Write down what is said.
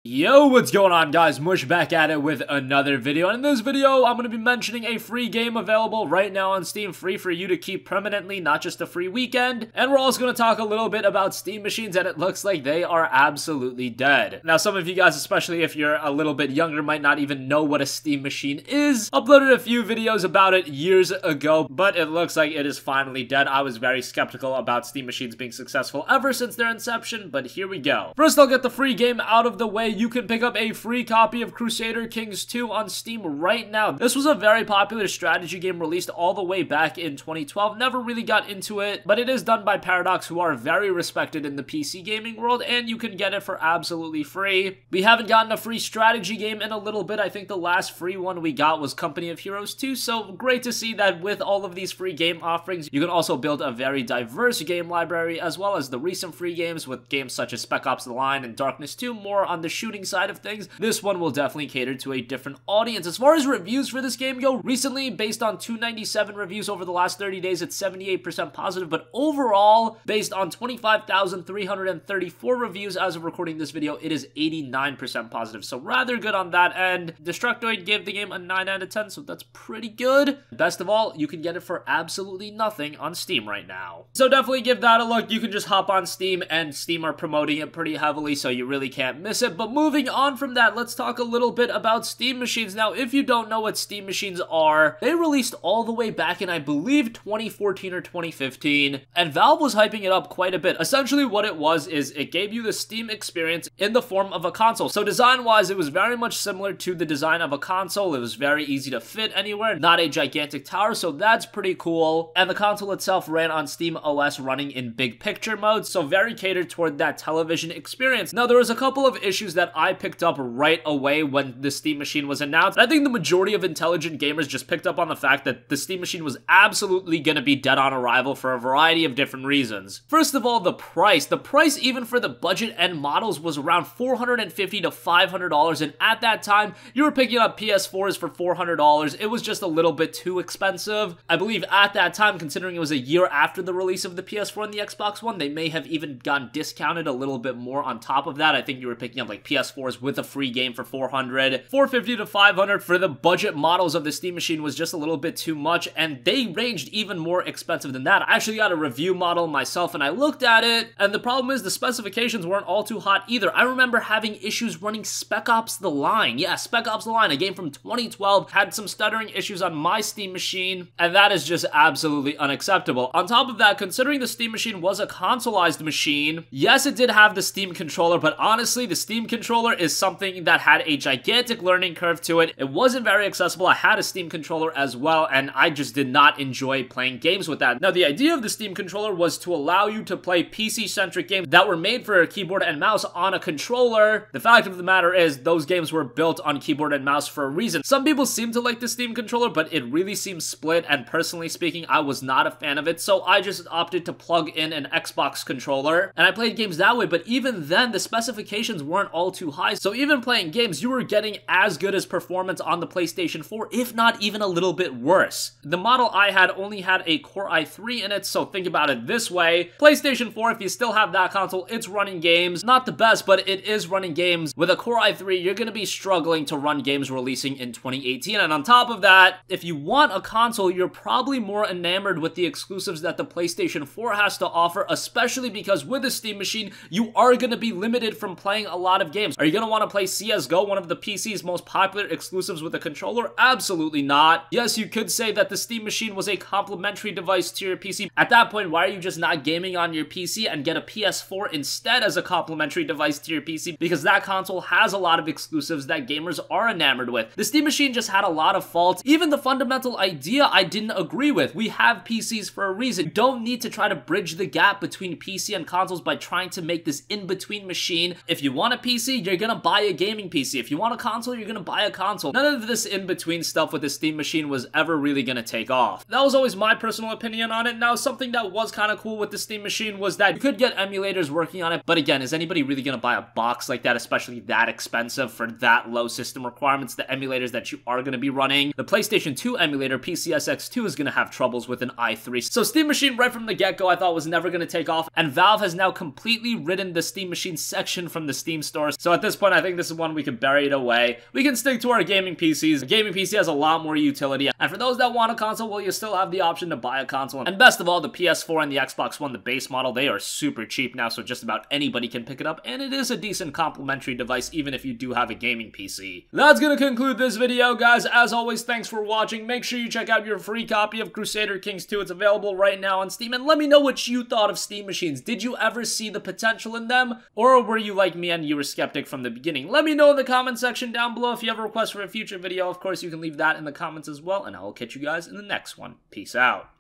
Yo, what's going on, guys? Mush back at it with another video, and in this video, I'm going to be mentioning a free game available right now on Steam, free for you to keep permanently, not just a free weekend, and we're also going to talk a little bit about Steam machines, and it looks like they are absolutely dead. Now, some of you guys, especially if you're a little bit younger, might not even know what a Steam machine is. Uploaded a few videos about it years ago, but it looks like it is finally dead. I was very skeptical about Steam machines being successful ever since their inception, but here we go. First, I'll get the free game out of the way. You can pick up a free copy of Crusader Kings 2 on Steam right now. This was a very popular strategy game released all the way back in 2012. Never really got into it, but it is done by Paradox, who are very respected in the PC gaming world, and you can get it for absolutely free. We haven't gotten a free strategy game in a little bit. I think the last free one we got was Company of Heroes 2, so great to see that with all of these free game offerings, you can also build a very diverse game library, as well as the recent free games with games such as Spec Ops: The Line and Darkness 2, more on the shooting side of things. This one will definitely cater to a different audience. As far as reviews for this game go, recently, based on 297 reviews over the last 30 days, it's 78% positive, but overall, based on 25,334 reviews as of recording this video, it is 89% positive, so rather good on that end. Destructoid gave the game a 9 out of 10, so that's pretty good. Best of all, you can get it for absolutely nothing on Steam right now. So definitely give that a look. You can just hop on Steam, and Steam are promoting it pretty heavily, so you really can't miss it. But moving on from that, let's talk a little bit about Steam machines. Now, if you don't know what Steam machines are, they released all the way back in, I believe, 2014 or 2015, and Valve was hyping it up quite a bit. Essentially, what it was is it gave you the Steam experience in the form of a console. So design-wise, it was very much similar to the design of a console. It was very easy to fit anywhere, not a gigantic tower, so that's pretty cool. And the console itself ran on Steam OS, running in big picture mode, so very catered toward that television experience. Now, there was a couple of issues that I picked up right away when the Steam machine was announced. I think the majority of intelligent gamers just picked up on the fact that the Steam machine was absolutely gonna be dead on arrival for a variety of different reasons. First of all, the price. The price, even for the budget end models, was around $450 to $500, and at that time, you were picking up PS4s for $400. It was just a little bit too expensive. I believe at that time, considering it was a year after the release of the PS4 and the Xbox One, they may have even gotten discounted a little bit more on top of that. I think you were picking up like PS4s with a free game for $400. $450 to $500 for the budget models of the Steam machine was just a little bit too much, and they ranged even more expensive than that. I actually got a review model myself, and I looked at it, and the problem is the specifications weren't all too hot either. I remember having issues running Spec Ops: The Line. Yeah, Spec Ops: The Line, a game from 2012, had some stuttering issues on my Steam machine, and that is just absolutely unacceptable. On top of that, considering the Steam machine was a consoleized machine, yes, it did have the Steam controller, but honestly, the Steam controller is something that had a gigantic learning curve to it. It wasn't very accessible. I had a Steam controller as well, and I just did not enjoy playing games with that. Now, the idea of the Steam controller was to allow you to play PC-centric games that were made for a keyboard and mouse on a controller. The fact of the matter is, those games were built on keyboard and mouse for a reason. Some people seem to like the Steam controller, but it really seems split, and personally speaking, I was not a fan of it, so I just opted to plug in an Xbox controller, and I played games that way. But even then, the specifications weren't all too high, so even playing games, you were getting as good as performance on the PlayStation 4, if not even a little bit worse. The model I had only had a Core i3 in it, so think about it this way. PlayStation 4, if you still have that console, it's running games. Not the best, but it is running games. With a Core i3, you're going to be struggling to run games releasing in 2018, and on top of that, if you want a console, you're probably more enamored with the exclusives that the PlayStation 4 has to offer, especially because with a Steam machine, you are going to be limited from playing a lot of games. Are you going to want to play CSGO, one of the PC's most popular exclusives, with a controller? Absolutely not. Yes, you could say that the Steam machine was a complementary device to your PC. At that point, why are you just not gaming on your PC and get a PS4 instead as a complementary device to your PC? Because that console has a lot of exclusives that gamers are enamored with. The Steam machine just had a lot of faults. Even the fundamental idea I didn't agree with. We have PCs for a reason. You don't need to try to bridge the gap between PC and consoles by trying to make this in-between machine. If you want a PC, you're gonna buy a gaming PC. If you want a console, you're gonna buy a console. None of this in-between stuff with the Steam machine was ever really gonna take off. That was always my personal opinion on it. Now, something that was kind of cool with the Steam machine was that you could get emulators working on it, but again, is anybody really gonna buy a box like that, especially that expensive, for that low system requirements? The emulators that you are gonna be running, the PlayStation 2 emulator, PCSX2, is gonna have troubles with an i3. So Steam machine, right from the get-go, I thought was never gonna take off, and Valve has now completely ridden the Steam machine section from the Steam store. So at this point, I think this is one we can bury it away. We can stick to our gaming PCs. A gaming PC has a lot more utility. And for those that want a console, well, you still have the option to buy a console. And best of all, the PS4 and the Xbox One, the base model, they are super cheap now, so just about anybody can pick it up. And it is a decent complementary device, even if you do have a gaming PC. That's gonna conclude this video, guys. As always, thanks for watching. Make sure you check out your free copy of Crusader Kings 2. It's available right now on Steam. And let me know what you thought of Steam machines. Did you ever see the potential in them? Or were you like me and you were skeptic from the beginning? Let me know in the comment section down below. If you have a request for a future video, of course, you can leave that in the comments as well. And I will catch you guys in the next one. Peace out.